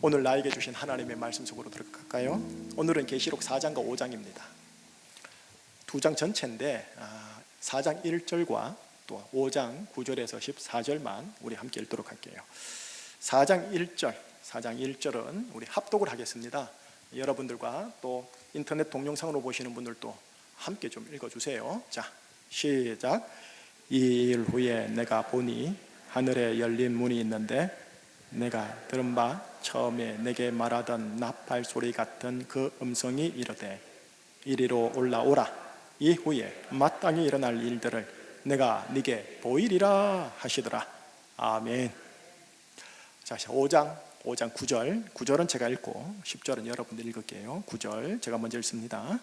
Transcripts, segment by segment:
오늘 나에게 주신 하나님의 말씀 속으로 들어갈까요? 오늘은 계시록 4장과 5장입니다. 두 장 전체인데 4장 1절과 또 5장 9절에서 14절만 우리 함께 읽도록 할게요. 4장 1절은 우리 합독을 하겠습니다. 여러분들과 또 인터넷 동영상으로 보시는 분들도 함께 좀 읽어주세요. 자, 시작. 이 일 후에 내가 보니 하늘에 열린 문이 있는데 내가 들은 바 처음에 내게 말하던 나팔 소리 같은 그 음성이 이르되 이리로 올라오라. 이후에 마땅히 일어날 일들을 내가 네게 보이리라 하시더라. 아멘. 자, 5장 9절은 제가 읽고 10절은 여러분들 읽을게요. 9절 제가 먼저 읽습니다.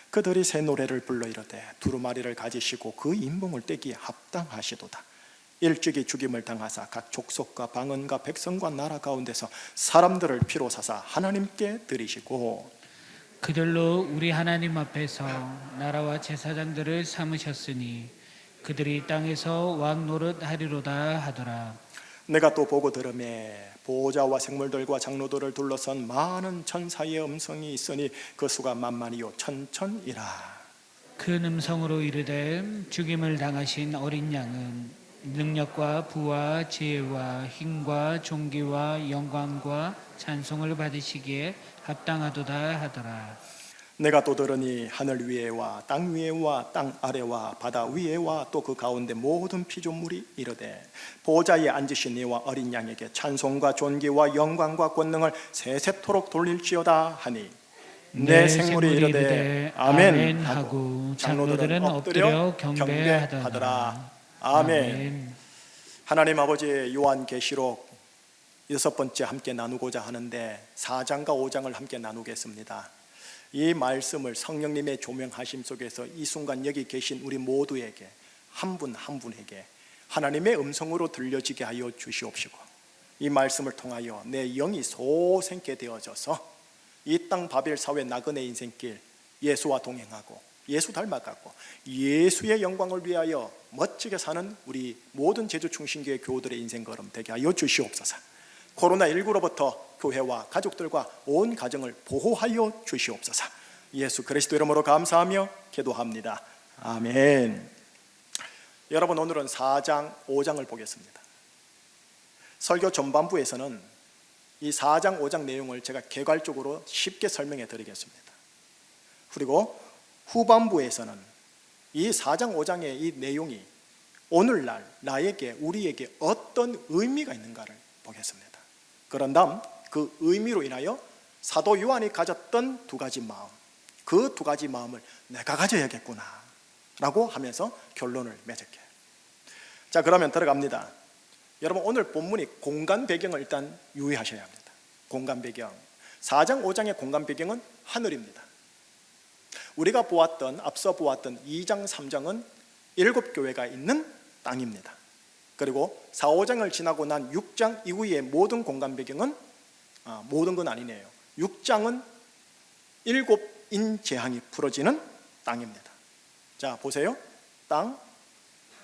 그들이 새 노래를 불러 이르되 두루마리를 가지시고 그 인봉을 떼기에 합당하시도다. 일찍이 죽임을 당하사 각 족속과 방언과 백성과 나라 가운데서 사람들을 피로 사사 하나님께 드리시고 그들로 우리 하나님 앞에서 나라와 제사장들을 삼으셨으니 그들이 땅에서 왕 노릇하리로다 하더라. 내가 또 보고 들으매 보호자와 생물들과 장로들을 둘러선 많은 천사의 음성이 있으니 그 수가 만만이요 천천이라. 큰 음성으로 이르되 죽임을 당하신 어린 양은 능력과 부와 지혜와 힘과 존귀와 영광과 찬송을 받으시기에 합당하도다 하더라. 내가 또 들으니 하늘 위에와 땅 위에와 땅 아래와 바다 위에와 또 그 가운데 모든 피조물이 이르되 보좌에 앉으신 이와 어린 양에게 찬송과 존귀와 영광과 권능을 세세토록 돌릴지어다 하니 내 생물이 이르되 아멘 하고 장로들은 엎드려 경배하더라. 아멘. 하나님 아버지의 요한계시록 6번째 함께 나누고자 하는데 4장과 5장을 함께 나누겠습니다. 이 말씀을 성령님의 조명하심 속에서 이 순간 여기 계신 우리 모두에게 한 분 한 분에게 하나님의 음성으로 들려지게 하여 주시옵시고 이 말씀을 통하여 내 영이 소생케 되어져서 이 땅 바벨 사회 나그네 인생길 예수와 동행하고 예수 닮아가고 예수의 영광을 위하여 멋지게 사는 우리 모든 제주충신교회 교우들의 인생 걸음 되게 하여 주시옵소서. 코로나19로부터 교회와 가족들과 온 가정을 보호하여 주시옵소서. 예수 그리스도 이름으로 감사하며 기도합니다. 아멘. 여러분, 오늘은 4장 5장을 보겠습니다. 설교 전반부에서는 이 4장 5장 내용을 제가 개괄적으로 쉽게 설명해 드리겠습니다. 그리고 후반부에서는 이 4장 5장의 이 내용이 오늘날 나에게 우리에게 어떤 의미가 있는가를 보겠습니다. 그런 다음 그 의미로 인하여 사도 요한이 가졌던 두 가지 마음, 그 두 가지 마음을 내가 가져야겠구나 라고 하면서 결론을 맺을게요. 자, 그러면 들어갑니다. 여러분, 오늘 본문이 공간 배경을 일단 유의하셔야 합니다. 공간 배경, 4장 5장의 공간 배경은 하늘입니다. 우리가 앞서 보았던 2장 3장은 7교회가 있는 땅입니다. 그리고 4, 5장을 지나고 난 6장 이후의 모든 공간 배경은 모든 건 아니네요. 6장은 7인 재앙이 풀어지는 땅입니다. 자, 보세요. 땅,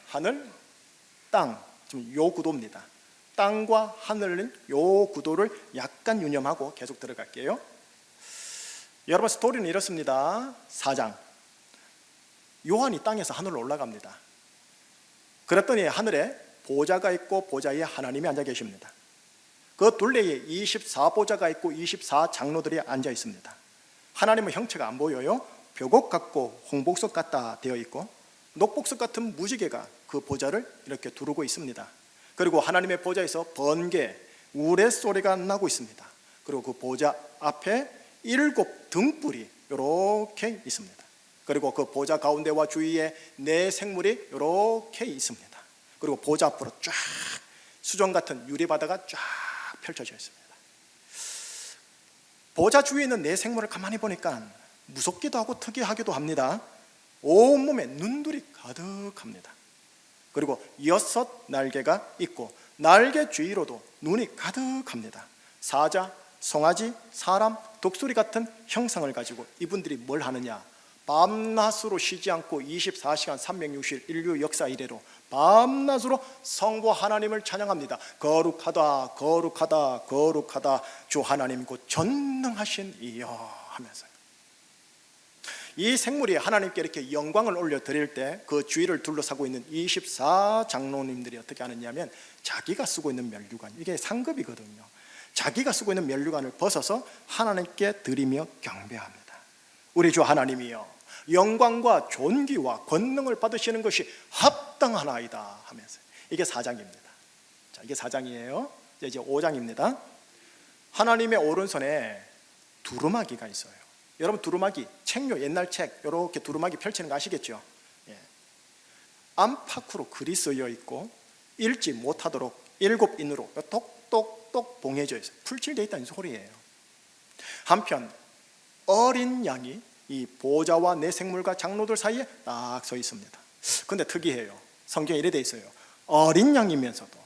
하늘, 땅. 지금 요 구도입니다. 땅과 하늘은 요 구도를 약간 유념하고 계속 들어갈게요. 여러분, 스토리는 이렇습니다. 4장 요한이 땅에서 하늘로 올라갑니다. 그랬더니 하늘에 보좌가 있고 보좌 위에 하나님이 앉아 계십니다. 그 둘레에 24보좌가 있고 24장로들이 앉아 있습니다. 하나님은 형체가 안 보여요. 벽옥 같고 홍복석 같다 되어 있고 녹복석 같은 무지개가 그 보좌를 이렇게 두르고 있습니다. 그리고 하나님의 보좌에서 번개, 우레소리가 나고 있습니다. 그리고 그 보좌 앞에 7 등불이 이렇게 있습니다. 그리고 그 보좌 가운데와 주위에 네 생물이 이렇게 있습니다. 그리고 보좌 앞으로 쫙 수정 같은 유리바다가 쫙 펼쳐져 있습니다. 보좌 주위에 있는 네 생물을 가만히 보니까 무섭기도 하고 특이하기도 합니다. 온몸에 눈들이 가득합니다. 그리고 6 날개가 있고 날개 주위로도 눈이 가득합니다. 사자, 송아지, 사람, 독수리 같은 형상을 가지고 이분들이 뭘 하느냐? 밤낮으로 쉬지 않고 24시간 360일 인류 역사 이래로 밤낮으로 성부 하나님을 찬양합니다. 거룩하다 거룩하다 거룩하다 주 하나님 곧 전능하신 이여 하면서요. 이 생물이 하나님께 이렇게 영광을 올려드릴 때 그 주위를 둘러싸고 있는 24장로님들이 어떻게 하느냐면 자기가 쓰고 있는 면류관, 이게 상급이거든요. 자기가 쓰고 있는 면류관을 벗어서 하나님께 드리며 경배합니다. 우리 주 하나님이여 영광과 존귀와 권능을 받으시는 것이 합당하나이다 하면서, 이게 4장입니다. 자, 이게 4장이에요. 이제 5장입니다. 하나님의 오른손에 두루마기가 있어요. 여러분 두루마기, 책요 옛날 책 이렇게 두루마기 펼치는 거 아시겠죠? 예. 안팎으로 글이 쓰여 있고 읽지 못하도록 7인으로 똑똑똑 봉해져 있어요. 풀칠되어 있다는 소리예요. 한편 어린 양이 이 보좌와 내 생물과 장로들 사이에 딱 서 있습니다. 근데 특이해요. 성경에 이래 돼 있어요. 어린 양이면서도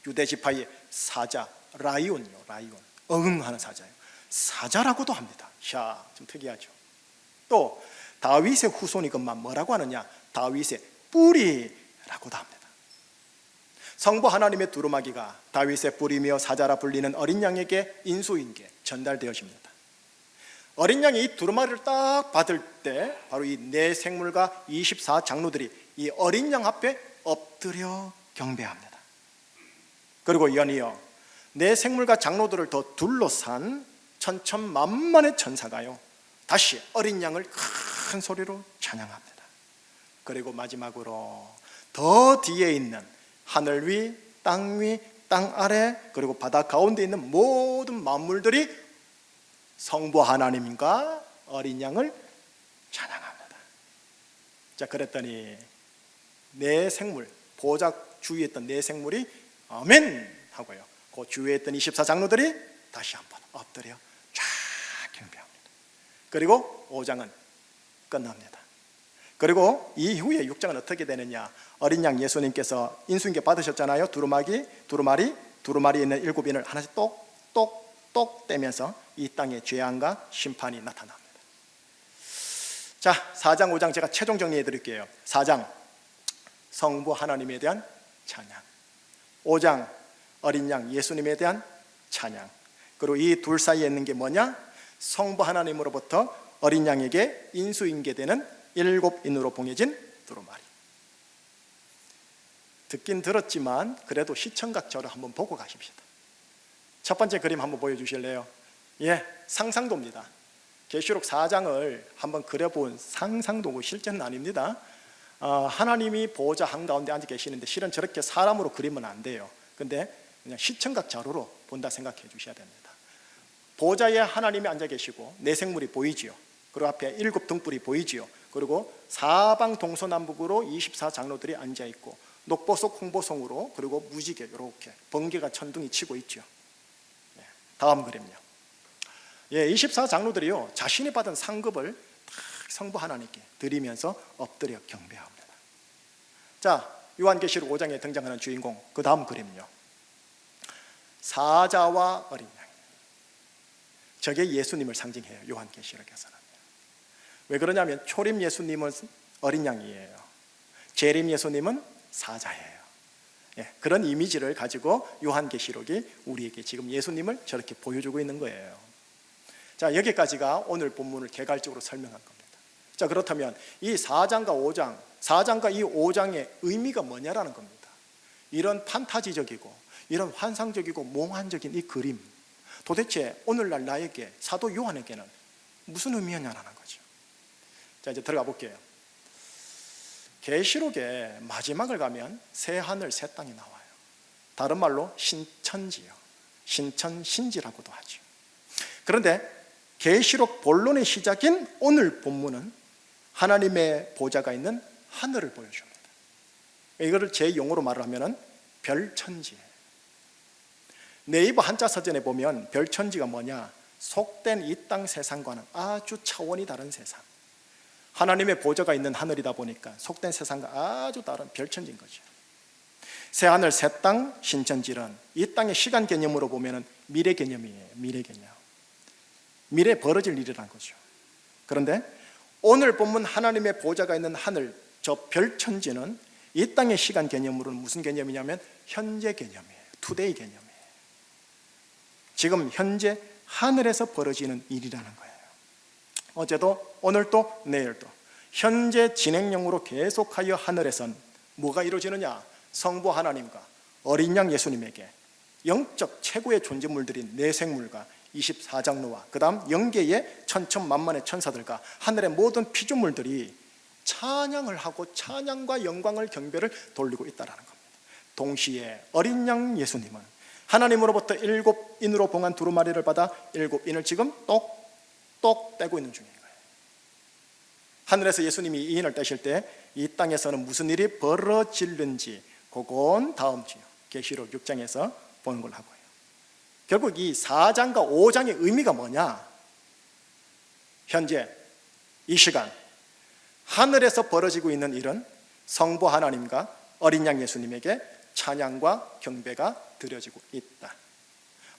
유대 지파의 사자, 라이온이요, 라이온, 응하는 사자예요. 사자라고도 합니다. 샤, 좀 특이하죠. 또 다윗의 후손이건만 뭐라고 하느냐? 다윗의 뿌리라고도 합니다. 성부 하나님의 두루마기가 다윗의 뿌리며 사자라 불리는 어린 양에게 인수인계 전달되어집니다. 어린 양이 이 두루마리를 딱 받을 때 바로 이 네 생물과 24장로들이 이 어린 양 앞에 엎드려 경배합니다. 그리고 연이어 네 생물과 장로들을 더 둘러싼 천천만만의 천사가요 다시 어린 양을 큰 소리로 찬양합니다. 그리고 마지막으로 더 뒤에 있는 하늘 위, 땅 위, 땅 아래 그리고 바다 가운데 있는 모든 만물들이 성부 하나님과 어린 양을 찬양합니다. 자, 그랬더니 네 생물, 보좌 주위에 있던 네 생물이 아멘 하고요, 그 주위에 있던 24장로들이 다시 한번 엎드려 쫙 경배합니다. 그리고 5장은 끝납니다. 그리고 이후에 6장은 어떻게 되느냐? 어린 양 예수님께서 인수인계 받으셨잖아요. 두루마리에 있는 7인을 하나씩 똑똑똑 떼면서 이 땅에 죄악과 심판이 나타납니다. 자, 4장 5장 제가 최종 정리해 드릴게요. 4장 성부 하나님에 대한 찬양, 5장 어린 양 예수님에 대한 찬양, 그리고 이 둘 사이에 있는 게 뭐냐? 성부 하나님으로부터 어린 양에게 인수인계되는 7인으로 봉해진 두루마리. 듣긴 들었지만 그래도 시청각처럼 한번 보고 가십시다. 첫 번째 그림 한번 보여주실래요? 예, 상상도입니다. 계시록 4장을 한번 그려본 상상도고 실제는 아닙니다. 하나님이 보호자 한가운데 앉아 계시는데 실은 저렇게 사람으로 그리면 안 돼요. 근데 그냥 시청각 자료로 본다 생각해 주셔야 됩니다. 보호자에 하나님이 앉아 계시고 내 생물이 보이지요. 그리고 앞에 7 등불이 보이지요. 그리고 사방 동서남북으로 24장로들이 앉아 있고 녹보석 홍보송으로 그리고 무지개 이렇게 번개가 천둥이 치고 있죠. 다음 그림요. 24장로들이요 자신이 받은 상급을 성부 하나님께 드리면서 엎드려 경배합니다. 자, 요한계시록 5장에 등장하는 주인공, 그 다음 그림요. 사자와 어린 양. 저게 예수님을 상징해요. 요한계시록에서는. 왜 그러냐면 초림 예수님은 어린 양이에요. 재림 예수님은 사자예요. 그런 이미지를 가지고 요한계시록이 우리에게 지금 예수님을 저렇게 보여주고 있는 거예요. 자, 여기까지가 오늘 본문을 개괄적으로 설명한 겁니다. 자, 그렇다면 이 4장과 5장, 4장과 이 5장의 의미가 뭐냐라는 겁니다. 이런 판타지적이고 이런 환상적이고 몽환적인 이 그림, 도대체 오늘날 나에게, 사도 요한에게는 무슨 의미였냐라는 거죠. 자, 이제 들어가 볼게요. 계시록의 마지막을 가면 새 하늘 새 땅이 나와요. 다른 말로 신천지요, 신천신지라고도 하죠. 그런데 계시록 본론의 시작인 오늘 본문은 하나님의 보좌가 있는 하늘을 보여줍니다. 이거를 제 용어로 말을 하면 별천지예요. 네이버 한자 서전에 보면 별천지가 뭐냐? 속된 이 땅 세상과는 아주 차원이 다른 세상, 하나님의 보좌가 있는 하늘이다 보니까 속된 세상과 아주 다른 별천지인 거죠. 새하늘 새땅 신천지는 이 땅의 시간 개념으로 보면 미래 개념이에요. 미래 개념, 미래에 벌어질 일이라는 거죠. 그런데 오늘 본문 하나님의 보좌가 있는 하늘, 저 별천지는 이 땅의 시간 개념으로는 무슨 개념이냐면 현재 개념이에요. 투데이 개념이에요. 지금 현재 하늘에서 벌어지는 일이라는 거예요. 어제도 오늘도 내일도 현재 진행형으로 계속하여 하늘에선 뭐가 이루어지느냐? 성부 하나님과 어린 양 예수님에게 영적 최고의 존재물들인 네 생물과 24장로와 그 다음 영계의 천천만만의 천사들과 하늘의 모든 피조물들이 찬양을 하고 찬양과 영광을 경배를 돌리고 있다는 겁니다. 동시에 어린 양 예수님은 하나님으로부터 7인으로 봉한 두루마리를 받아 7인을 지금 똑똑 떼고 있는 중인 거예요. 하늘에서 예수님이 이 인을 떼실 때 이 땅에서는 무슨 일이 벌어질는지 그건 다음 주 계시록 6장에서 보는 걸 하고요. 결국 이 4장과 5장의 의미가 뭐냐? 현재 이 시간 하늘에서 벌어지고 있는 일은 성부 하나님과 어린 양 예수님에게 찬양과 경배가 드려지고 있다.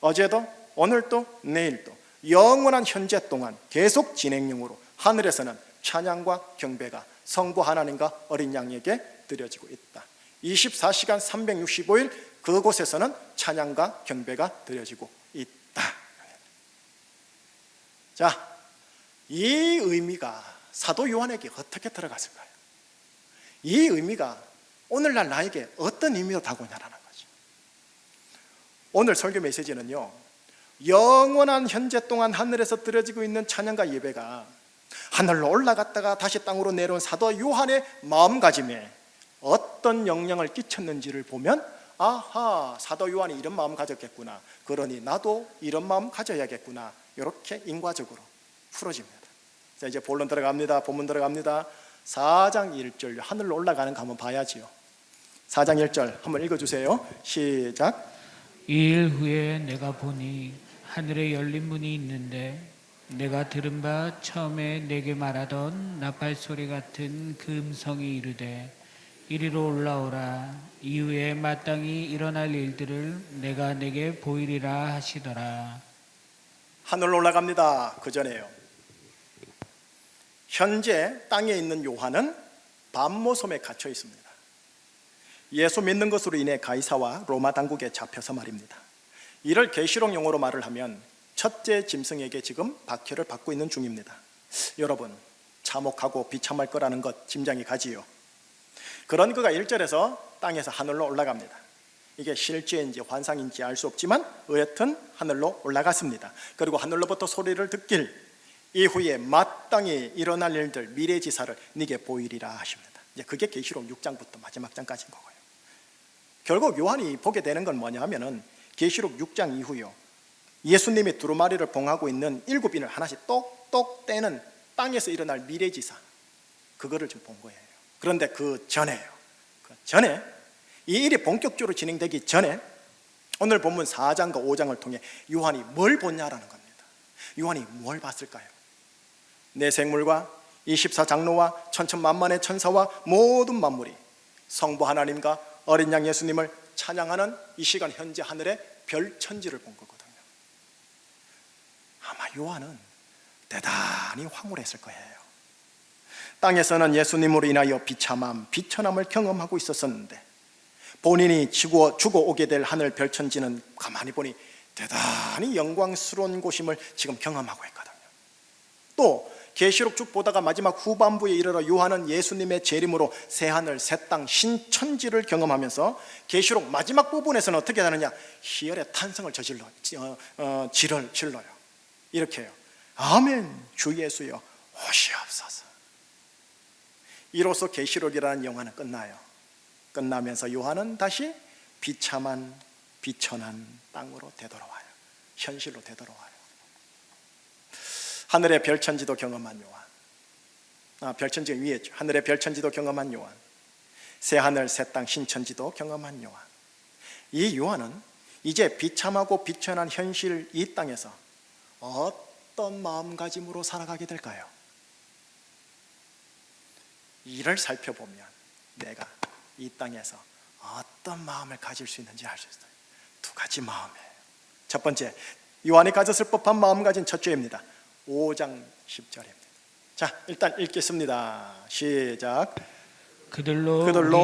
어제도 오늘도 내일도 영원한 현재 동안 계속 진행형으로 하늘에서는 찬양과 경배가 성부 하나님과 어린 양에게 드려지고 있다. 24시간 365일 그곳에서는 찬양과 경배가 드려지고 있다. 자, 이 의미가 사도 요한에게 어떻게 들어갔을까요? 이 의미가 오늘날 나에게 어떤 의미로 다가오냐라는 거죠. 오늘 설교 메시지는요, 영원한 현재 동안 하늘에서 드려지고 있는 찬양과 예배가 하늘로 올라갔다가 다시 땅으로 내려온 사도 요한의 마음가짐에 어떤 영향을 끼쳤는지를 보면 아하, 사도 요한이 이런 마음 가졌겠구나, 그러니 나도 이런 마음 가져야겠구나, 이렇게 인과적으로 풀어집니다. 자, 이제 본론 들어갑니다. 본문 들어갑니다. 4장 1절 하늘로 올라가는 거 한번 봐야지요. 4장 1절 한번 읽어주세요. 시작. 이 일 후에 내가 보니 하늘에 열린 문이 있는데 내가 들은 바 처음에 내게 말하던 나팔 소리 같은 그 음성이 이르되 이리로 올라오라. 이후에 마땅히 일어날 일들을 내가 내게 보이리라 하시더라. 하늘로 올라갑니다. 그 전에요, 현재 땅에 있는 요한은 반모섬에 갇혀 있습니다. 예수 믿는 것으로 인해 가이사와 로마 당국에 잡혀서 말입니다. 이를 계시록 용어로 말을 하면 첫째 짐승에게 지금 박해를 받고 있는 중입니다. 여러분, 참혹하고 비참할 거라는 것 짐작이 가지요. 그런 그가 1절에서 땅에서 하늘로 올라갑니다. 이게 실제인지 환상인지 알 수 없지만 여하튼 하늘로 올라갔습니다. 그리고 하늘로부터 소리를 듣길 이후에 마땅히 일어날 일들 미래지사를 네게 보이리라 하십니다. 이제 그게 계시록 6장부터 마지막 장까지인 거고요. 결국 요한이 보게 되는 건 뭐냐 하면은 계시록 6장 이후요, 예수님이 두루마리를 봉하고 있는 7인을 하나씩 똑똑 떼는 땅에서 일어날 미래지사, 그거를 지금 본 거예요. 그런데 그 전에 이 일이 본격적으로 진행되기 전에 오늘 본문 4장과 5장을 통해 요한이 뭘 보냐라는 겁니다. 요한이 뭘 봤을까요? 네 생물과 24장로와 천천만만의 천사와 모든 만물이 성부 하나님과 어린 양 예수님을 찬양하는 이 시간 현재 하늘의 별천지를 본 거거든요. 아마 요한은 대단히 황홀했을 거예요. 땅에서는 예수님으로 인하여 비참함, 비천함을 경험하고 있었는데 본인이 죽어 오게 될 하늘 별천지는 가만히 보니 대단히 영광스러운 곳임을 지금 경험하고 있거든요. 또 계시록 쭉 보다가 마지막 후반부에 이르러 요한은 예수님의 재림으로 새하늘, 새 땅, 신천지를 경험하면서 계시록 마지막 부분에서는 어떻게 하느냐, 희열의 탄성을 질러요. 이렇게 해요. 아멘, 주 예수여 오시옵소서. 이로써 계시록이라는 영화는 끝나요. 끝나면서 요한은 다시 비참한 비천한 땅으로 되돌아와요. 현실로 되돌아와요. 하늘의 별천지도 경험한 요한, 별천지 위에 있죠. 하늘의 별천지도 경험한 요한, 새하늘 새땅 신천지도 경험한 요한. 이 요한은 이제 비참하고 비천한 현실 이 땅에서 어떤 마음가짐으로 살아가게 될까요? 이를 살펴보면 내가 이 땅에서 어떤 마음을 가질 수 있는지 알 수 있어요. 두 가지 마음이에요. 첫 번째, 요한이 가졌을 법한 마음 가진 첫째입니다. 5장 10절입니다. 자, 일단 읽겠습니다. 시작. 그들로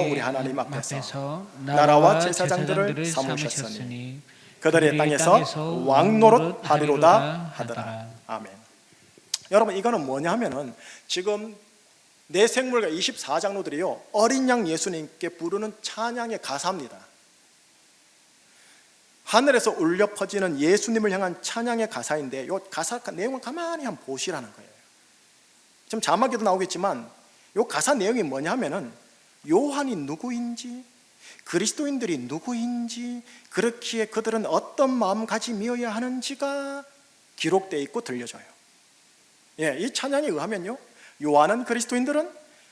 우리 하나님 앞에서 나라와 제사장들을 삼으셨으니 그들의 땅에서 왕노릇 하리로다 하더라. 아멘. 여러분, 이거는 뭐냐 하면은 지금 내생물과 24장로들이요 어린 양 예수님께 부르는 찬양의 가사입니다. 하늘에서 울려 퍼지는 예수님을 향한 찬양의 가사인데 이 가사 내용을 가만히 한번 보시라는 거예요. 지금 자막에도 나오겠지만 이 가사 내용이 뭐냐 하면은 요한이 누구인지, 그리스도인들이 누구인지, 그렇기에 그들은 어떤 마음가짐이어야 하는지가 기록되어 있고 들려져요. 이 찬양에 의하면요, 요한은 그리스도인들은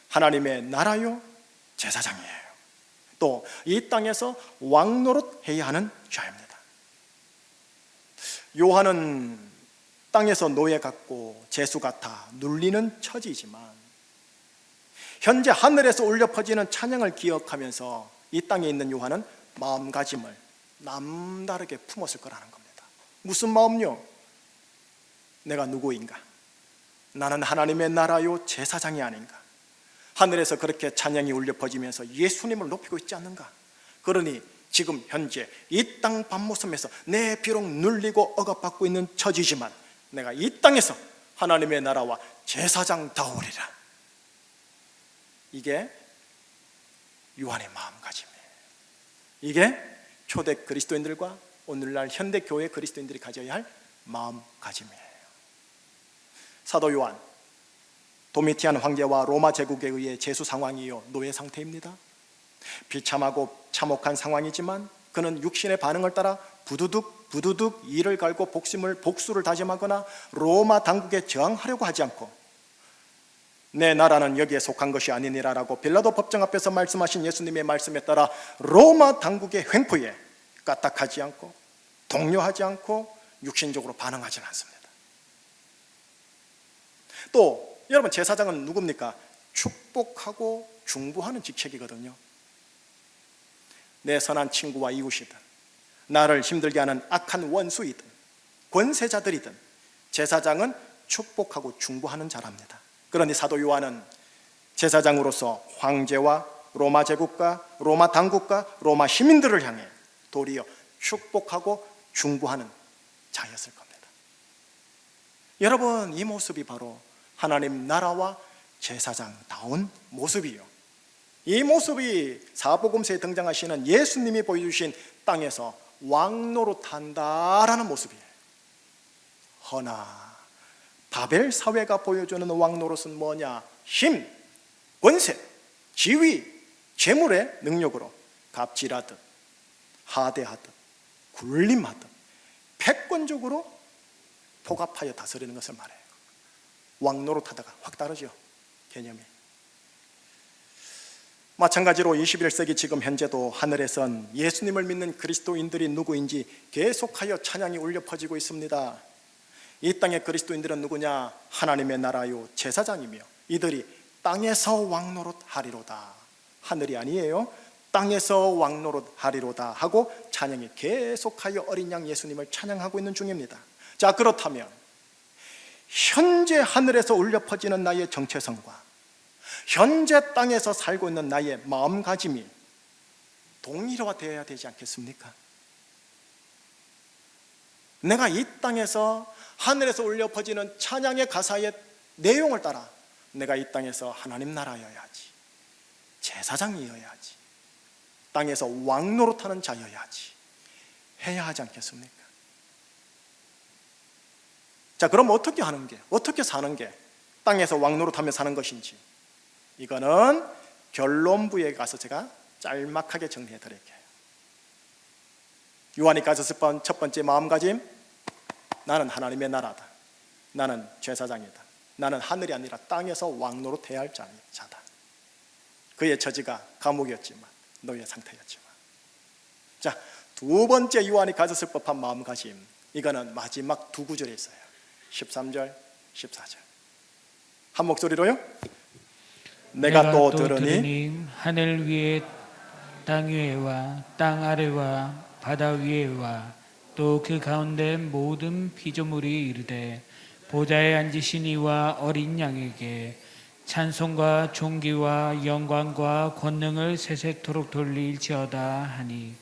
하나님의 나라요 제사장이에요. 또 이 땅에서 왕노릇 해야 하는 자입니다. 요한은 땅에서 노예 같고 죄수 같아 눌리는 처지이지만 현재 하늘에서 울려 퍼지는 찬양을 기억하면서 이 땅에 있는 요한은 마음가짐을 남다르게 품었을 거라는 겁니다. 무슨 마음요? 내가 누구인가? 나는 하나님의 나라요 제사장이 아닌가? 하늘에서 그렇게 찬양이 울려 퍼지면서 예수님을 높이고 있지 않는가? 그러니 지금 현재 이 땅 밤모섬에서 내 비록 눌리고 억압받고 있는 처지지만 내가 이 땅에서 하나님의 나라와 제사장다우리라. 이게 요한의 마음가짐이에요. 이게 초대 그리스도인들과 오늘날 현대 교회 그리스도인들이 가져야 할 마음가짐이에요. 사도 요한, 도미티안 황제와 로마 제국에 의해 제수 상황이요 노예 상태입니다. 비참하고 참혹한 상황이지만 그는 육신의 반응을 따라 부두둑 이를 갈고 복수를 다짐하거나 로마 당국에 저항하려고 하지 않고 내 나라는 여기에 속한 것이 아니니라라고 빌라도 법정 앞에서 말씀하신 예수님의 말씀에 따라 로마 당국의 횡포에 까딱하지 않고 동요하지 않고 육신적으로 반응하지는 않습니다. 또 여러분, 제사장은 누굽니까? 축복하고 중보하는 직책이거든요. 내 선한 친구와 이웃이든 나를 힘들게 하는 악한 원수이든 권세자들이든 제사장은 축복하고 중보하는 자랍니다. 그런데 사도 요한은 제사장으로서 황제와 로마 제국과 로마 당국과 로마 시민들을 향해 도리어 축복하고 중보하는 자였을 겁니다. 여러분, 이 모습이 바로 하나님 나라와 제사장다운 모습이요, 이 모습이 사복음서에 등장하시는 예수님이 보여주신 땅에서 왕노릇한다라는 모습이에요. 허나 바벨 사회가 보여주는 왕노릇은 뭐냐? 힘, 권세, 지위, 재물의 능력으로 갑질하듯 하대하듯 굴림하듯 패권적으로 폭압하여 다스리는 것을 말해요. 왕노릇하다가 확 다르죠, 개념이. 마찬가지로 21세기 지금 현재도 하늘에선 예수님을 믿는 그리스도인들이 누구인지 계속하여 찬양이 울려 퍼지고 있습니다. 이 땅의 그리스도인들은 누구냐? 하나님의 나라요 제사장이며 이들이 땅에서 왕노릇 하리로다. 하늘이 아니에요. 땅에서 왕노릇 하리로다 하고 찬양이 계속하여 어린 양 예수님을 찬양하고 있는 중입니다. 자, 그렇다면 현재 하늘에서 울려 퍼지는 나의 정체성과 현재 땅에서 살고 있는 나의 마음가짐이 동일화되어야 되지 않겠습니까? 내가 이 땅에서 하늘에서 울려 퍼지는 찬양의 가사의 내용을 따라 내가 이 땅에서 하나님 나라여야지, 제사장이어야지, 땅에서 왕노릇하는 자여야지 해야 하지 않겠습니까? 자, 그럼 어떻게 하는 게, 어떻게 사는 게 땅에서 왕노릇하며 사는 것인지, 이거는 결론부에 가서 제가 짤막하게 정리해 드릴게요. 요한이 가졌을 첫 번째 마음가짐, 나는 하나님의 나라다, 나는 제사장이다, 나는 하늘이 아니라 땅에서 왕노릇해야 할 자다. 그의 처지가 감옥이었지만, 노예 상태였지만. 자, 두 번째 요한이 가졌을 법한 마음가짐, 이거는 마지막 두 구절에 있어요. 13절, 14절. 한 목소리로요. 내가 또 들으니 하늘 위에 땅 위에와 땅 아래와 바다 위에와 또 그 가운데 모든 피조물이 이르되 보좌에 앉으신 이와 어린 양에게 찬송과 존귀와 영광과 권능을 세세토록 돌릴지어다 하니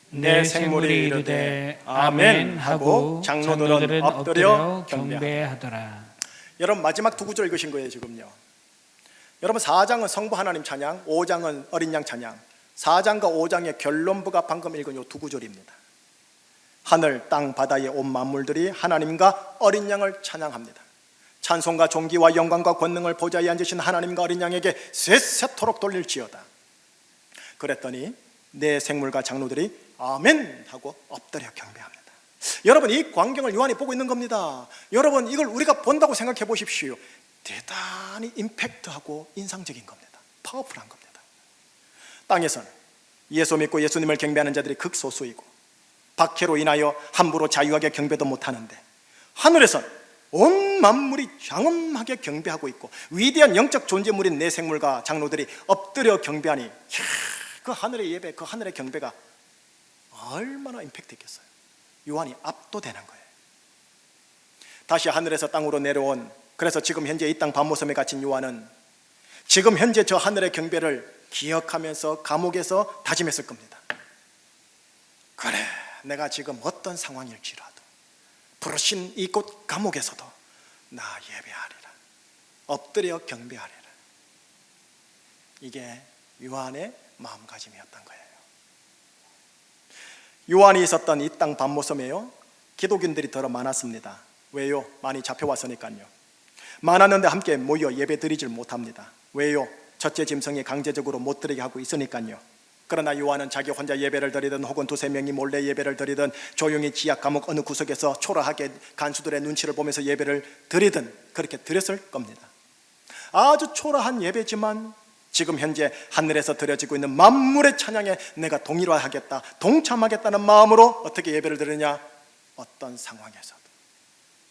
내 생물이 이르되 아멘 하고 장로들은 엎드려 경배하더라. 여러분 마지막 두 구절 읽으신 거예요 지금요. 여러분 4장은 성부 하나님 찬양, 5장은 어린 양 찬양. 4장과 5장의 결론부가 방금 읽은 이 두 구절입니다. 하늘, 땅, 바다의 온 만물들이 하나님과 어린 양을 찬양합니다. 찬송과 존귀와 영광과 권능을 보좌에 앉으신 하나님과 어린 양에게 세세토록 돌릴지어다. 그랬더니 내 생물과 장로들이 아멘 하고 엎드려 경배합니다. 여러분 이 광경을 요한이 보고 있는 겁니다. 여러분 이걸 우리가 본다고 생각해 보십시오. 대단히 임팩트하고 인상적인 겁니다. 파워풀한 겁니다. 땅에서는 예수 믿고 예수님을 경배하는 자들이 극소수이고 박해로 인하여 함부로 자유하게 경배도 못하는데, 하늘에서는 온 만물이 장엄하게 경배하고 있고 위대한 영적 존재물인 내 생물과 장로들이 엎드려 경배하니, 그 하늘의 예배, 그 하늘의 경배가 얼마나 임팩트 있겠어요. 요한이 압도되는 거예요. 다시 하늘에서 땅으로 내려온, 그래서 지금 현재 이 땅 밤모섬에 갇힌 요한은 지금 현재 저 하늘의 경배를 기억하면서 감옥에서 다짐했을 겁니다. 그래, 내가 지금 어떤 상황일지라도 부르신 이곳 감옥에서도 나 예배하리라, 엎드려 경배하리라. 이게 요한의 마음가짐이었던 거예요. 요한이 있었던 이 땅 밤모섬에요, 기독인들이 더러 많았습니다. 왜요? 많이 잡혀왔으니까요. 많았는데 함께 모여 예배 드리질 못합니다. 왜요? 첫째 짐승이 강제적으로 못 드리게 하고 있으니까요. 그러나 요한은 자기 혼자 예배를 드리든 혹은 두세 명이 몰래 예배를 드리든 조용히 지하 감옥 어느 구석에서 초라하게 간수들의 눈치를 보면서 예배를 드리든 그렇게 드렸을 겁니다. 아주 초라한 예배지만 지금 현재 하늘에서 드려지고 있는 만물의 찬양에 내가 동일화하겠다, 동참하겠다는 마음으로 어떻게 예배를 드리냐? 어떤 상황에서도,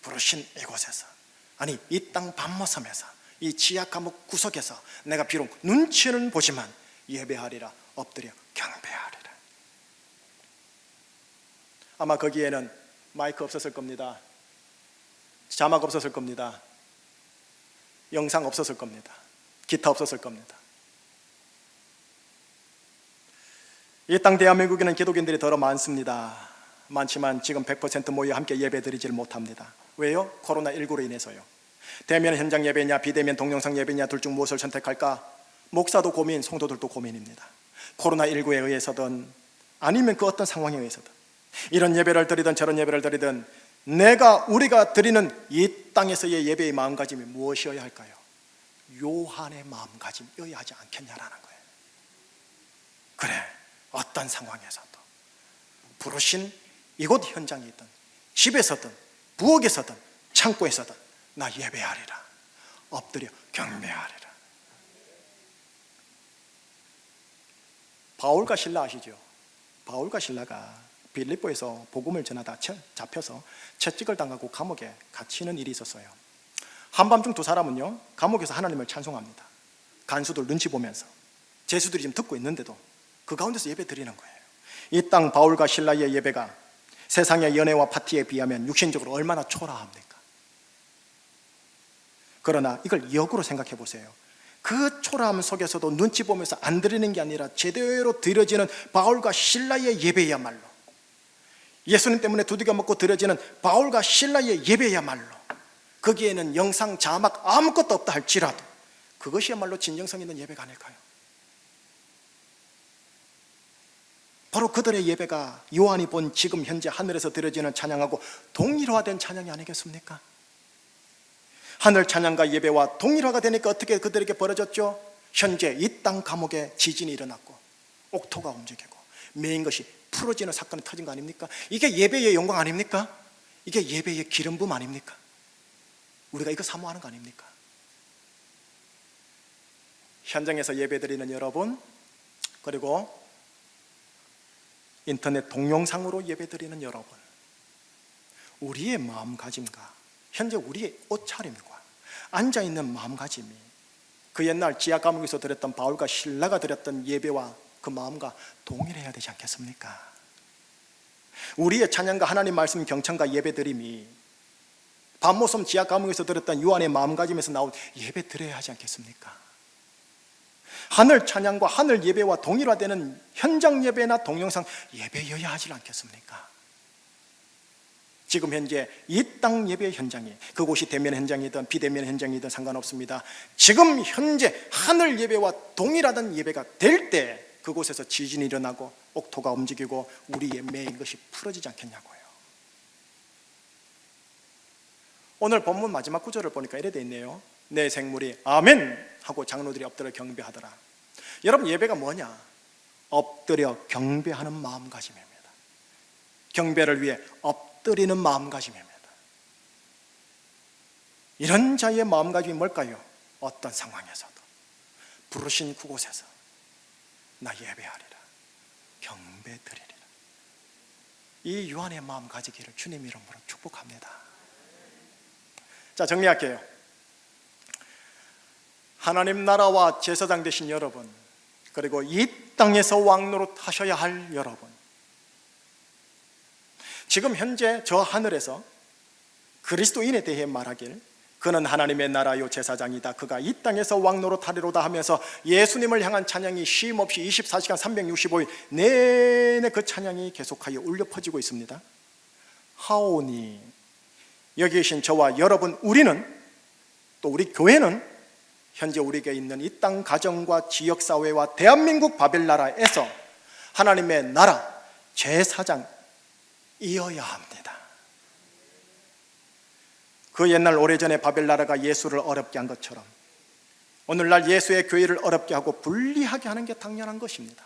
부르신 이곳에서, 아니 이 땅 밤모섬에서, 이 지하 감옥 구석에서 내가 비록 눈치는 보지만 예배하리라, 엎드려 경배하리라. 아마 거기에는 마이크 없었을 겁니다. 자막 없었을 겁니다. 영상 없었을 겁니다. 기타 없었을 겁니다. 이 땅 대한민국에는 기독인들이 더러 많습니다. 많지만 지금 100% 모여 함께 예배 드리질 못합니다. 왜요? 코로나19로 인해서요. 대면 현장 예배냐 비대면 동영상 예배냐 둘 중 무엇을 선택할까? 목사도 고민, 성도들도 고민입니다. 코로나19에 의해서든 아니면 그 어떤 상황에 의해서든 이런 예배를 드리든 저런 예배를 드리든 우리가 드리는 이 땅에서의 예배의 마음가짐이 무엇이어야 할까요? 요한의 마음가짐이어야 하지 않겠냐라는 거예요. 그래, 어떤 상황에서도 부르신 이곳 현장에 있든 집에서든 부엌에서든 창고에서든 나 예배하리라, 엎드려 경배하리라. 바울과 실라 아시죠? 바울과 실라가 빌립보에서 복음을 전하다 잡혀서 채찍을 당하고 감옥에 갇히는 일이 있었어요. 한밤중 두 사람은요, 감옥에서 하나님을 찬송합니다. 간수들 눈치 보면서 제수들이 지금 듣고 있는데도 그 가운데서 예배 드리는 거예요. 이 땅 바울과 실라의 예배가 세상의 연애와 파티에 비하면 육신적으로 얼마나 초라합니까? 그러나 이걸 역으로 생각해 보세요. 그 초라함 속에서도 눈치 보면서 안 드리는 게 아니라 제대로 드려지는 바울과 실라의 예배야말로, 예수님 때문에 두들겨 먹고 드려지는 바울과 실라의 예배야말로, 거기에는 영상, 자막 아무것도 없다 할지라도 그것이야말로 진정성 있는 예배가 아닐까요? 바로 그들의 예배가 요한이 본 지금 현재 하늘에서 드려지는 찬양하고 동일화된 찬양이 아니겠습니까? 하늘 찬양과 예배와 동일화가 되니까 어떻게 그들에게 벌어졌죠? 현재 이 땅 감옥에 지진이 일어났고 옥토가 움직이고 메인 것이 풀어지는 사건이 터진 거 아닙니까? 이게 예배의 영광 아닙니까? 이게 예배의 기름 부음 아닙니까? 우리가 이거 사모하는 거 아닙니까? 현장에서 예배드리는 여러분, 그리고 인터넷 동영상으로 예배드리는 여러분, 우리의 마음가짐과 현재 우리의 옷차림과 앉아있는 마음가짐이 그 옛날 지하 감옥에서 드렸던 바울과 실라가 드렸던 예배와 그 마음과 동일해야 되지 않겠습니까? 우리의 찬양과 하나님 말씀 경청과 예배드림이 밤모섬 지하 감옥에서 들었던 요한의 마음가짐에서 나온 예배 드려야 하지 않겠습니까? 하늘 찬양과 하늘 예배와 동일화되는 현장 예배나 동영상 예배여야 하지 않겠습니까? 지금 현재 이 땅 예배 현장이, 그곳이 대면 현장이든 비대면 현장이든 상관없습니다. 지금 현재 하늘 예배와 동일하던 예배가 될 때 그곳에서 지진이 일어나고 옥토가 움직이고 우리의 매인 것이 풀어지지 않겠냐고요. 오늘 본문 마지막 구절을 보니까 이래 돼 있네요. 내 생물이 아멘 하고 장로들이 엎드려 경배하더라. 여러분, 예배가 뭐냐? 엎드려 경배하는 마음가짐입니다. 경배를 위해 엎드리는 마음가짐입니다. 이런 자의 마음가짐이 뭘까요? 어떤 상황에서도 부르신 그곳에서 나 예배하리라, 경배드리리라. 이 요한의 마음 가지기를 주님 이름으로 축복합니다. 자, 정리할게요. 하나님 나라와 제사장 되신 여러분, 그리고 이 땅에서 왕노릇 하셔야 할 여러분, 지금 현재 저 하늘에서 그리스도인에 대해 말하길 그는 하나님의 나라요 제사장이다, 그가 이 땅에서 왕노릇 하리로다 하면서 예수님을 향한 찬양이 쉼없이 24시간 365일 내내 그 찬양이 계속하여 울려 퍼지고 있습니다. 하오니 여기 계신 저와 여러분, 우리는, 또 우리 교회는 현재 우리에게 있는 이 땅 가정과 지역사회와 대한민국 바벨나라에서 하나님의 나라 제사장이어야 합니다. 그 옛날 오래전에 바벨나라가 예수를 어렵게 한 것처럼 오늘날 예수의 교회를 어렵게 하고 분리하게 하는 게 당연한 것입니다.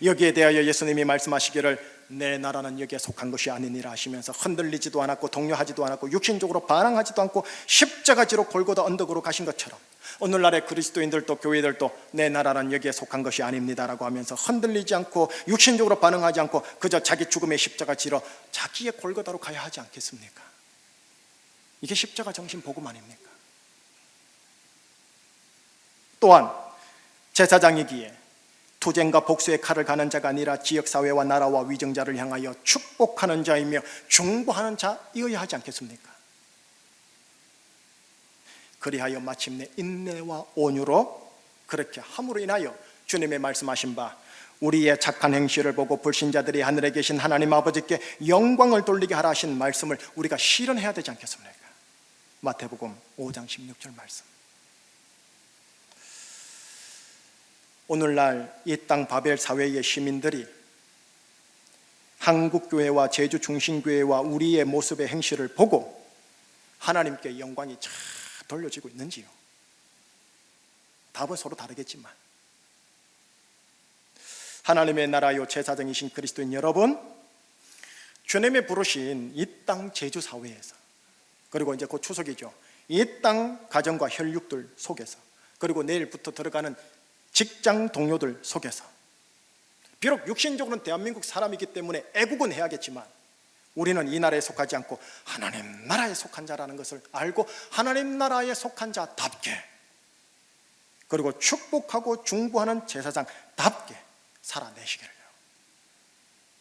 여기에 대하여 예수님이 말씀하시기를 내 나라는 여기에 속한 것이 아니니라 하시면서 흔들리지도 않았고 동요하지도 않았고 육신적으로 반항하지도 않고 십자가지로 골고다 언덕으로 가신 것처럼 오늘날의 그리스도인들도 교회들도 내 나라는 여기에 속한 것이 아닙니다라고 하면서 흔들리지 않고 육신적으로 반응하지 않고 그저 자기 죽음의 십자가 지러 자기의 골고다로 가야 하지 않겠습니까? 이게 십자가 정신 복음 아닙니까? 또한 제사장이기에 투쟁과 복수의 칼을 가는 자가 아니라 지역사회와 나라와 위정자를 향하여 축복하는 자이며 중보하는 자이어야 하지 않겠습니까? 그리하여 마침내 인내와 온유로 그렇게 함으로 인하여 주님의 말씀하신 바 우리의 착한 행실을 보고 불신자들이 하늘에 계신 하나님 아버지께 영광을 돌리게 하라 하신 말씀을 우리가 실현해야 되지 않겠습니까? 마태복음 5장 16절 말씀. 오늘날 이 땅 바벨 사회의 시민들이 한국교회와 제주 중심교회와 우리의 모습의 행실을 보고 하나님께 영광이 잘 돌려지고 있는지요? 답은 서로 다르겠지만 하나님의 나라요 제사장이신 그리스도인 여러분, 주님이 부르신 이 땅 제주 사회에서, 그리고 이제 곧 추석이죠, 이 땅 가정과 혈육들 속에서, 그리고 내일부터 들어가는 직장 동료들 속에서, 비록 육신적으로는 대한민국 사람이기 때문에 애국은 해야겠지만 우리는 이 나라에 속하지 않고 하나님 나라에 속한 자라는 것을 알고 하나님 나라에 속한 자답게, 그리고 축복하고 중보하는 제사장답게 살아내시기를요.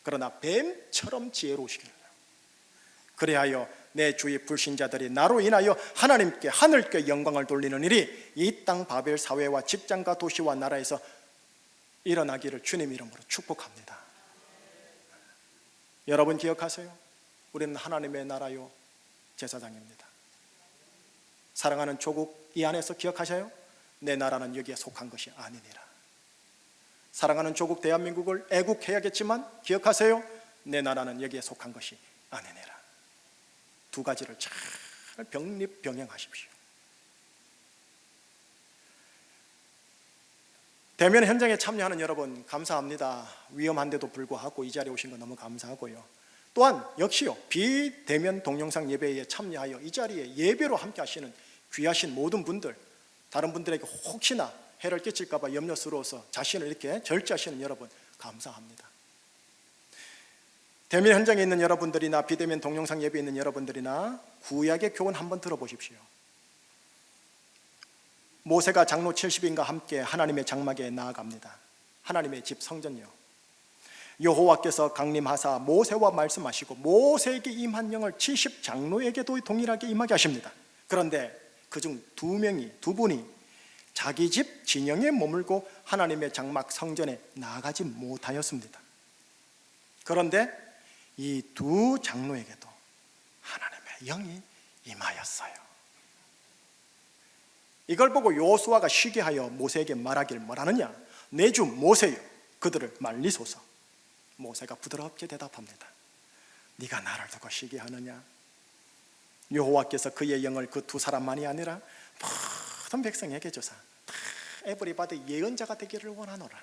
그러나 뱀처럼 지혜로우시기를요. 그리하여 내 주위 불신자들이 나로 인하여 하나님께 하늘께 영광을 돌리는 일이 이 땅 바벨 사회와 직장과 도시와 나라에서 일어나기를 주님 이름으로 축복합니다. 여러분 기억하세요. 우리는 하나님의 나라요 제사장입니다. 사랑하는 조국 이 안에서 기억하셔요. 내 나라는 여기에 속한 것이 아니니라. 사랑하는 조국 대한민국을 애국해야겠지만 기억하세요. 내 나라는 여기에 속한 것이 아니니라. 두 가지를 잘 병립병행하십시오. 대면 현장에 참여하는 여러분 감사합니다. 위험한데도 불구하고 이 자리에 오신 거 너무 감사하고요. 또한 역시요, 비대면 동영상 예배에 참여하여 이 자리에 예배로 함께 하시는 귀하신 모든 분들, 다른 분들에게 혹시나 해를 끼칠까 봐 염려스러워서 자신을 이렇게 절제하시는 여러분 감사합니다. 대면 현장에 있는 여러분들이나 비대면 동영상 예배에 있는 여러분들이나 구약의 교훈 한번 들어보십시오. 모세가 장로 70인과 함께 하나님의 장막에 나아갑니다. 하나님의 집 성전이요. 여호와께서 강림하사 모세와 말씀하시고 모세에게 임한 영을 70장로에게도 동일하게 임하게 하십니다. 그런데 그중 두 분이 자기 집 진영에 머물고 하나님의 장막 성전에 나가지 못하였습니다. 그런데 이 두 장로에게도 하나님의 영이 임하였어요. 이걸 보고 여호수아가 쉬게 하여 모세에게 말하길 뭐라느냐? 내 주 모세여, 그들을 말리소서. 모세가 부드럽게 대답합니다. 네가 나를 두고 쉬게 하느냐? 여호와께서 그의 영을 그 두 사람만이 아니라 모든 백성에게 주사 다 에브리바디 예언자가 되기를 원하노라.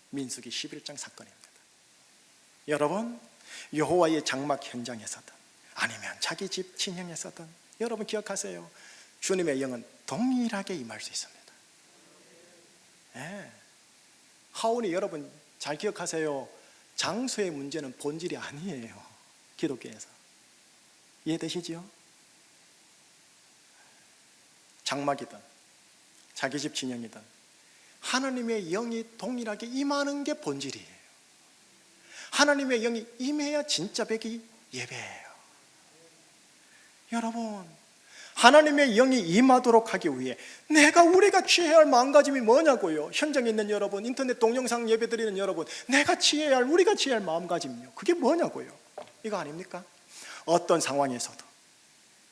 민수기 11장 사건입니다. 여러분, 여호와의 장막 현장에서든 아니면 자기 집 진영에서든 여러분 기억하세요. 주님의 영은 동일하게 임할 수 있습니다. 하오니 여러분 잘 기억하세요. 장소의 문제는 본질이 아니에요. 기독교에서 이해되시지요? 장막이든 자기 집 진영이든 하나님의 영이 동일하게 임하는 게 본질이에요. 하나님의 영이 임해야 진짜 백이 예배예요. 여러분, 하나님의 영이 임하도록 하기 위해 우리가 취해야 할 마음가짐이 뭐냐고요? 현장에 있는 여러분, 인터넷 동영상 예배 드리는 여러분, 우리가 취해야 할 마음가짐이요. 그게 뭐냐고요? 이거 아닙니까? 어떤 상황에서도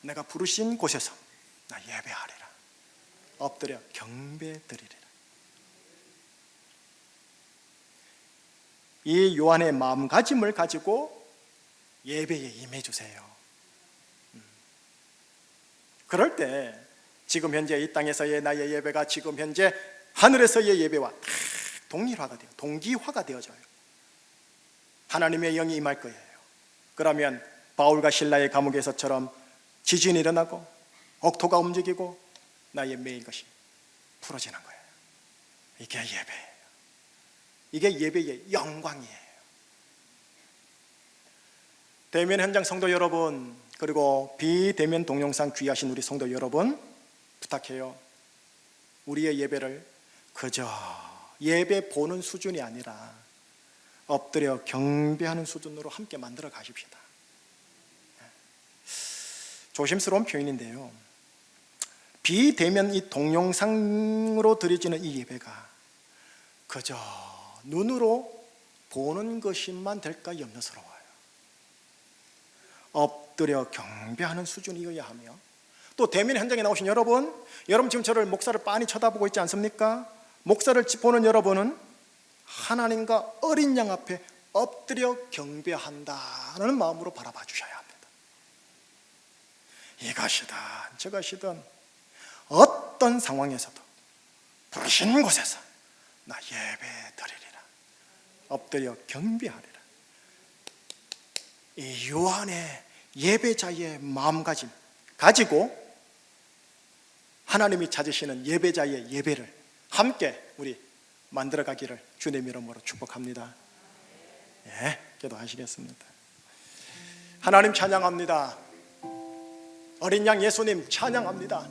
내가 부르신 곳에서 나 예배하리라. 엎드려 경배드리리라. 이 요한의 마음가짐을 가지고 예배에 임해주세요. 그럴 때 지금 현재 이 땅에서의 나의 예배가 지금 현재 하늘에서의 예배와 동일화가 돼요. 동기화가 되어져요. 하나님의 영이 임할 거예요. 그러면 바울과 실라의 감옥에서처럼 지진이 일어나고 억토가 움직이고 나의 매일 것이 풀어지는 거예요. 이게 예배예요. 이게 예배의 영광이에요. 대면 현장 성도 여러분, 그리고 비대면 동영상 귀하신 우리 성도 여러분, 부탁해요. 우리의 예배를 그저 예배 보는 수준이 아니라 엎드려 경배하는 수준으로 함께 만들어 가십시다. 조심스러운 표현인데요, 비대면 이 동영상으로 드려지는 이 예배가 그저 눈으로 보는 것이만 될까 염려스러워요. 엎드려 경배하는 수준이어야 하며, 또 대면 현장에 나오신 여러분 지금 저를 목사를 빤히 쳐다보고 있지 않습니까? 목사를 보는 여러분은 하나님과 어린 양 앞에 엎드려 경배한다는 마음으로 바라봐 주셔야 합니다. 이것이든 저것이든 어떤 상황에서도 부르신 곳에서 나 예배 드리리라. 엎드려 경배하리라. 이 요한의 예배자의 마음가짐 가지고 하나님이 찾으시는 예배자의 예배를 함께 우리 만들어가기를 주님의 이름으로 축복합니다. 기도하시겠습니다. 하나님 찬양합니다. 어린 양 예수님 찬양합니다.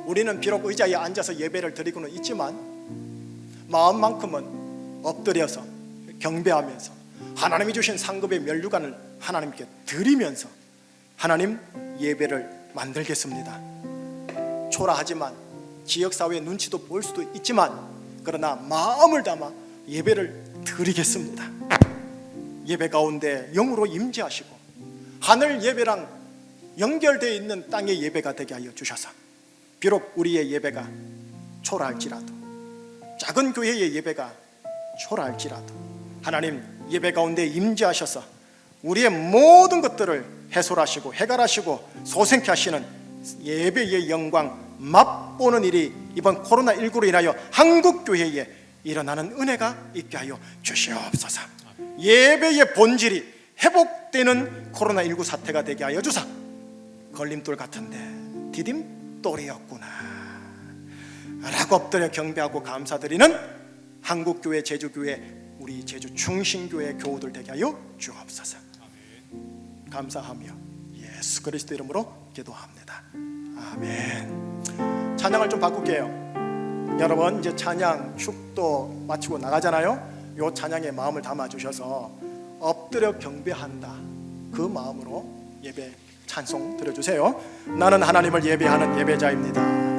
우리는 비록 의자에 앉아서 예배를 드리고는 있지만 마음만큼은 엎드려서 경배하면서 하나님이 주신 상급의 면류관을 하나님께 드리면서 하나님 예배를 만들겠습니다. 초라하지만 지역사회의 눈치도 볼 수도 있지만 그러나 마음을 담아 예배를 드리겠습니다. 예배 가운데 영으로 임재하시고 하늘 예배랑 연결되어 있는 땅의 예배가 되게 하여 주셔서 비록 우리의 예배가 초라할지라도, 작은 교회의 예배가 초라할지라도 하나님 예배 가운데 임재하셔서 우리의 모든 것들을 해소하시고 해결하시고 소생케 하시는 예배의 영광 맛보는 일이 이번 코로나19로 인하여 한국교회에 일어나는 은혜가 있게 하여 주시옵소서. 예배의 본질이 회복되는 코로나19 사태가 되게 하여 주사 걸림돌 같은데 디딤돌이었구나 라고 엎드려 경배하고 감사드리는 한국교회, 제주교회, 우리 제주 충신교회 교우들 되게 하여 주옵소서. 감사하며 예수 그리스도 이름으로 기도합니다. 아멘. 찬양을 좀 바꿀게요. 여러분 이제 찬양 축도 마치고 나가잖아요. 요 찬양에 마음을 담아 주셔서 엎드려 경배한다, 그 마음으로 예배 찬송 드려주세요. 나는 하나님을 예배하는 예배자입니다.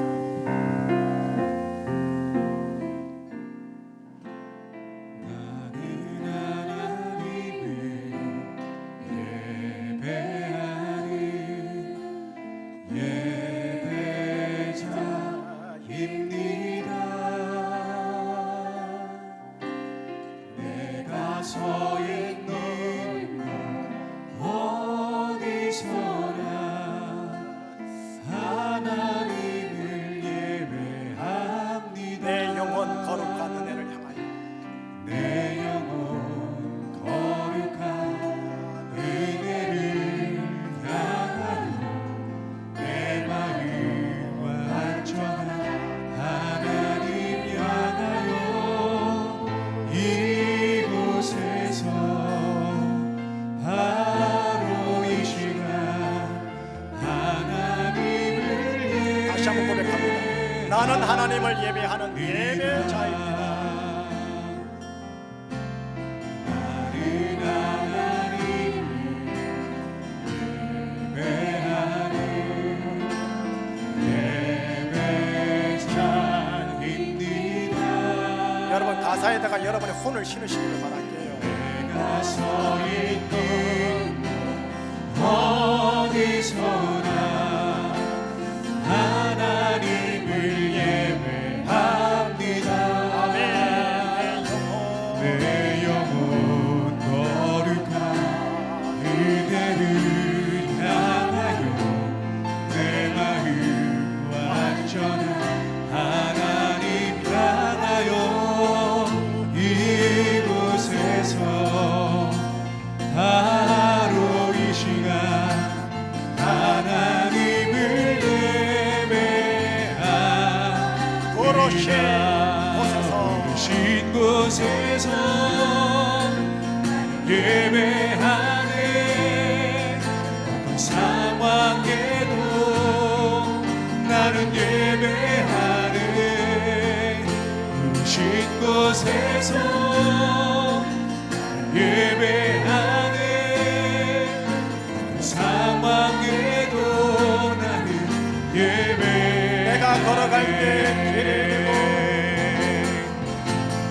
서 있는 어디서나 하나님을 예배합니다. 내 영혼 거룩한 은혜를 향하여, 내 영혼 거룩한 은혜를 향하여 내 마음 완전한 하나님 향하여 이곳에서 바로 이 시간 하나님을 다시 한번 고백합니다. 나는 하나님을 예배하는 예배자입니다. 여러분 가사에다가 여러분의 혼을 실으시기를 바랄게요. 내가 서 있는 어디서나 하나님을 예배합니다. 내 영혼 거룩한 그대를 향하여 내 마음 완전한 하나님 향하여 이곳에서 바로 이 시간 하나님을 예배합니다. 거룩신 곳에서 예배하네. 어떤 상황에도 나는 예배하네. 신 곳에서 예배하네. 상황에도 나는 예배. 내가 걸어갈 때 길을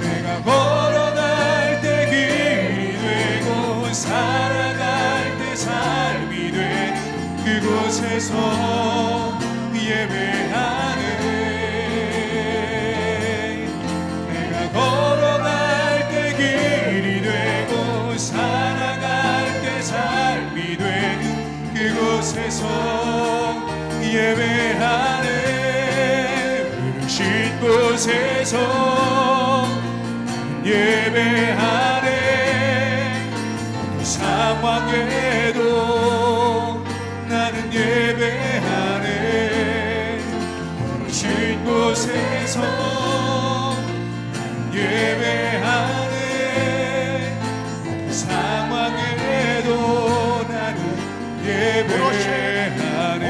내가 걸어갈 때 길이 되고 살아갈 때 삶이 된 그곳에서 예배하네. 내가 걸어갈 때 길이 되고 살아갈 때 삶이 된 그곳에서 예배하네. 부르신 곳에서 예배하네. 어떤 상황에도 나는 예배하네. 부르신 곳에서 예배하네. 어떤 상황에도 나는 예배하네.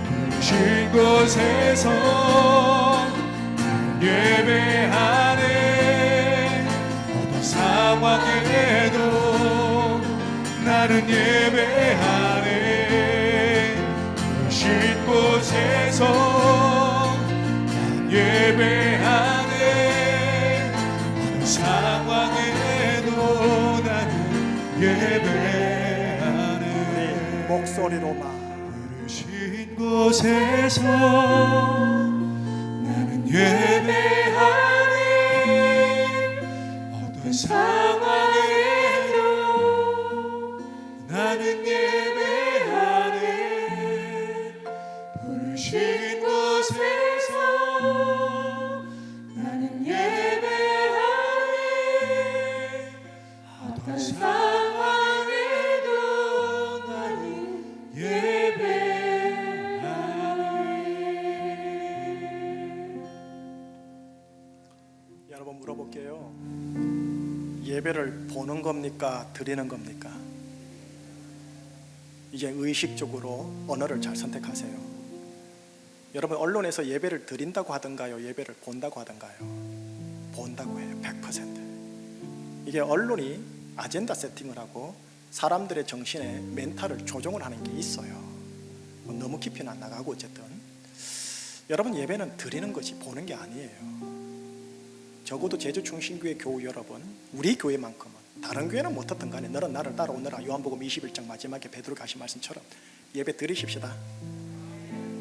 부르신 곳에서 예배하네. 어떤 상황에도 나는 예배하네. 부르신 곳에서 예배하네. 어떤 상황에도 나는 예배하네. 목소리로만 부르신 곳에서 나는 예배하네. 어떤 상황에도 나는 예배하네. 부르신 곳에서 나는 예배하네. 어떤 상황에도 나는 여러분 물어볼게요. 예배를 보는 겁니까? 드리는 겁니까? 이제 의식적으로 언어를 잘 선택하세요. 여러분 언론에서 예배를 드린다고 하던가요? 예배를 본다고 하던가요? 본다고 해요. 100%. 이게 언론이 아젠다 세팅을 하고 사람들의 정신에 멘탈을 조종을 하는 게 있어요. 너무 깊이는 안 나가고 어쨌든 여러분, 예배는 드리는 것이 보는 게 아니에요. 적어도 제주충신교회 교우 여러분, 우리 교회만큼은, 다른 교회는 못했던 간에 너는 나를 따라오너라, 요한복음 21장 마지막에 베드로가 하신 말씀처럼 예배 드리십시다.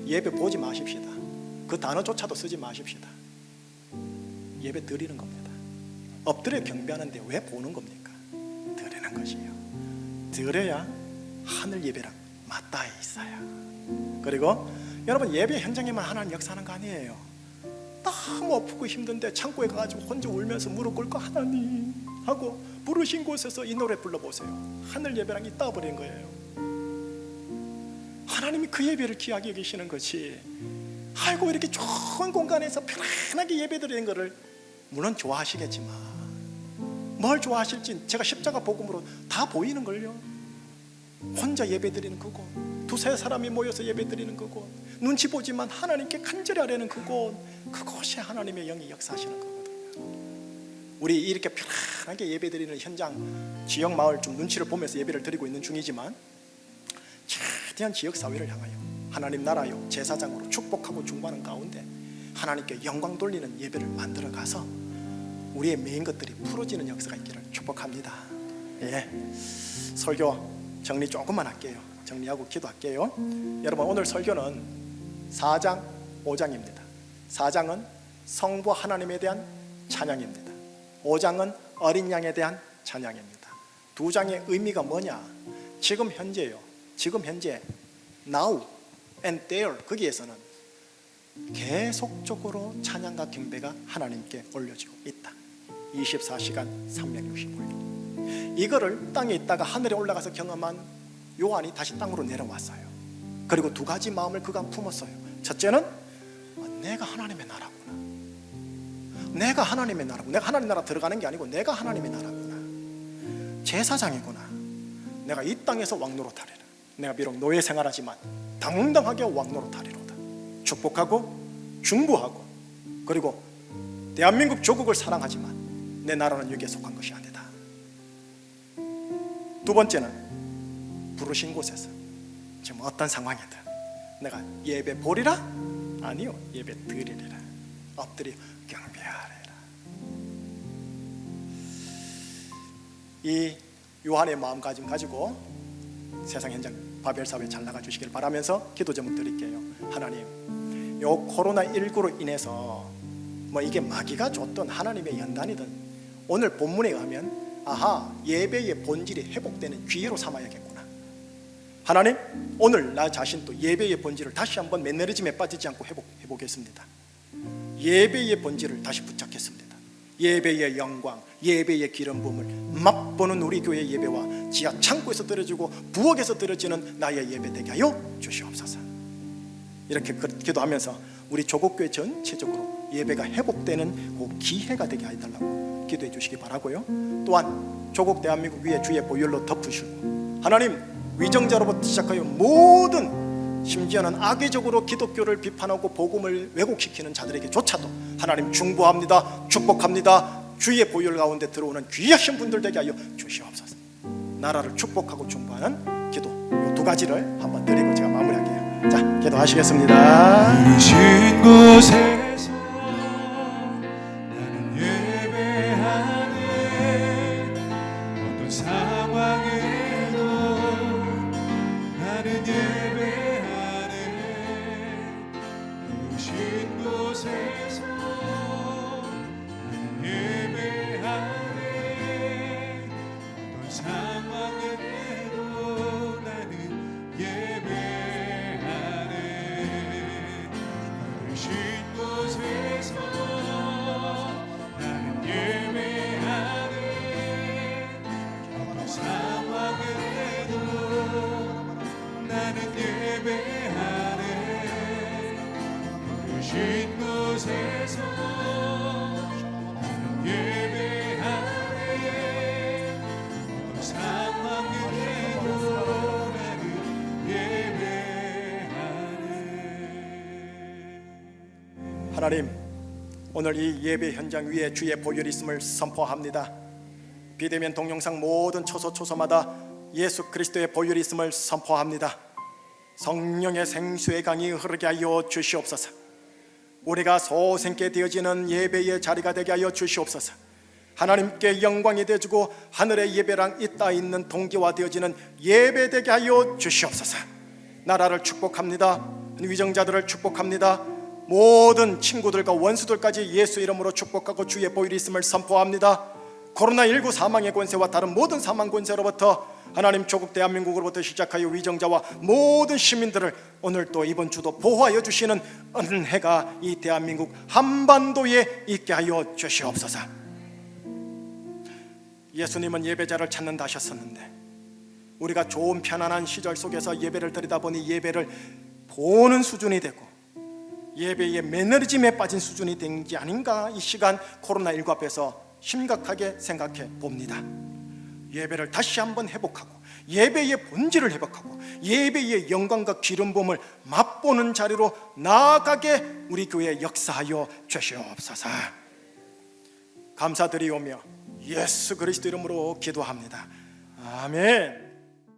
예배 보지 마십시다. 그 단어조차도 쓰지 마십시다. 예배 드리는 겁니다. 엎드려 경배하는데 왜 보는 겁니까? 드리는 것이에요. 드려야 하늘 예배랑 맞닿아 있어요. 그리고 여러분, 예배 현장에만 하나님 역사하는 거 아니에요. 너무 아프고 힘든데 창고에 가가지고 혼자 울면서 무릎 꿇고 하나님 하고 부르신 곳에서 이 노래 불러보세요. 하늘 예배랑 있다 버리는 거예요. 하나님이 그 예배를 귀하게 여기시는 것이, 아이고 이렇게 좋은 공간에서 편안하게 예배드리는 것을 물론 좋아하시겠지만 뭘 좋아하실지 제가 십자가 복음으로 다 보이는 걸요. 혼자 예배드리는 그곳, 두세 사람이 모여서 예배드리는 그곳, 눈치 보지만 하나님께 간절히 하려는 그곳, 그곳이 하나님의 영이 역사하시는 거거든요. 우리 이렇게 편안하게 예배드리는 현장, 지역 마을 좀 눈치를 보면서 예배를 드리고 있는 중이지만 최대한 지역사회를 향하여 하나님 나라요 제사장으로 축복하고 중보하는 가운데 하나님께 영광 돌리는 예배를 만들어 가서 우리의 메인 것들이 풀어지는 역사가 있기를 축복합니다. 예, 설교 정리 조금만 할게요. 정리하고 기도할게요. 여러분, 오늘 설교는 4장 5장입니다 4장은 성부 하나님에 대한 찬양입니다. 5장은 어린 양에 대한 찬양입니다. 두 장의 의미가 뭐냐? 지금 현재요, 지금 현재 now and there, 거기에서는 계속적으로 찬양과 경배가 하나님께 올려지고 있다. 24시간 365일. 이거를 땅에 있다가 하늘에 올라가서 경험한 요한이 다시 땅으로 내려왔어요. 그리고 두 가지 마음을 그가 품었어요. 첫째는 내가 하나님의 나라구나. 내가 하나님의 나라구나. 내가 하나님 나라 들어가는 게 아니고 내가 하나님의 나라구나. 제사장이구나. 내가 이 땅에서 왕노릇하리라. 내가 비록 노예 생활하지만 당당하게 왕노릇하리로다. 축복하고 중보하고, 그리고 대한민국 조국을 사랑하지만 내 나라는 여기에 속한 것이 아니다. 두 번째는 부르신 곳에서 지금 어떤 상황이든 내가 예배 보리라? 아니요, 예배 드리리라. 엎드려 경배하리라. 이 요한의 마음가짐 가지고 세상 현장 바벨사회 잘 나가 주시길 바라면서 기도 제목 드릴게요. 하나님, 요 코로나19로 인해서 뭐 이게 마귀가 줬던 하나님의 연단이든 오늘 본문에 의하면 아하, 예배의 본질이 회복되는 기회로 삼아야겠구나. 하나님, 오늘 나 자신도 예배의 본질을 다시 한번 매너리즘에 빠지지 않고 회복해보겠습니다. 예배의 본질을 다시 붙잡겠습니다. 예배의 영광, 예배의 기름 부음을 맛보는 우리 교회 예배와 지하 창고에서 드려지고 부엌에서 드려지는 나의 예배 되게 하여 주시옵소서. 이렇게 기도하면서 우리 조국교회 전체적으로 예배가 회복되는 그 기회가 되게 해달라고 기도해 주시기 바라고요. 또한 조국 대한민국 위에 주의 보혈로 덮으시고 하나님, 위정자로부터 시작하여 모든, 심지어는 악의적으로 기독교를 비판하고 복음을 왜곡시키는 자들에게조차도 하나님 중보합니다, 축복합니다. 주의 보혈 가운데 들어오는 귀하신 분들 되게 하여 주시옵소서. 나라를 축복하고 중보하는 기도, 이 두 가지를 한번 드리고 제가 마무리할게요. 자, 기도하시겠습니다. 부르신 곳에서 나는 예배하네. 어떤 상황에도 나는 예배하네. 부르신 곳에서 나는 예배하네. 어떤 상황에도 나는 예배하네. 부르신 곳에서 나는 예배하네. 어떤 상황에도 나는 예배하네. 부르신 곳에서 나는 예배하네. 어떤 상황에도 나는 예배하네. 하나님, 오늘 이 예배 현장 위에 주의 보혈이 있음을 선포합니다. 비대면 동영상 모든 초소초소마다 예수 그리스도의 보혈이 있음을 선포합니다. 성령의 생수의 강이 흐르게 하여 주시옵소서. 우리가 소생케 되어지는 예배의 자리가 되게 하여 주시옵소서. 하나님께 영광이 되어지고 하늘의 예배랑 이 땅에 있는 동기화 되어지는 예배 되게 하여 주시옵소서. 나라를 축복합니다. 위정자들을 축복합니다. 모든 친구들과 원수들까지 예수 이름으로 축복하고 주의 보혈이 있음을 선포합니다. 코로나19 사망의 권세와 다른 모든 사망 권세로부터 하나님 조국 대한민국으로부터 시작하여 위정자와 모든 시민들을 오늘 또 이번 주도 보호하여 주시는 은혜가 이 대한민국 한반도에 있게 하여 주시옵소서. 예수님은 예배자를 찾는다 하셨었는데 우리가 좋은 편안한 시절 속에서 예배를 드리다 보니 예배를 보는 수준이 되고 예배의 매너리즘에 빠진 수준이 된 게 아닌가 이 시간 코로나19 앞에서 심각하게 생각해 봅니다. 예배를 다시 한번 회복하고 예배의 본질을 회복하고 예배의 영광과 기름 부음을 맛보는 자리로 나아가게 우리 교회에 역사하여 주시옵소서. 감사드리오며 예수 그리스도 이름으로 기도합니다. 아멘.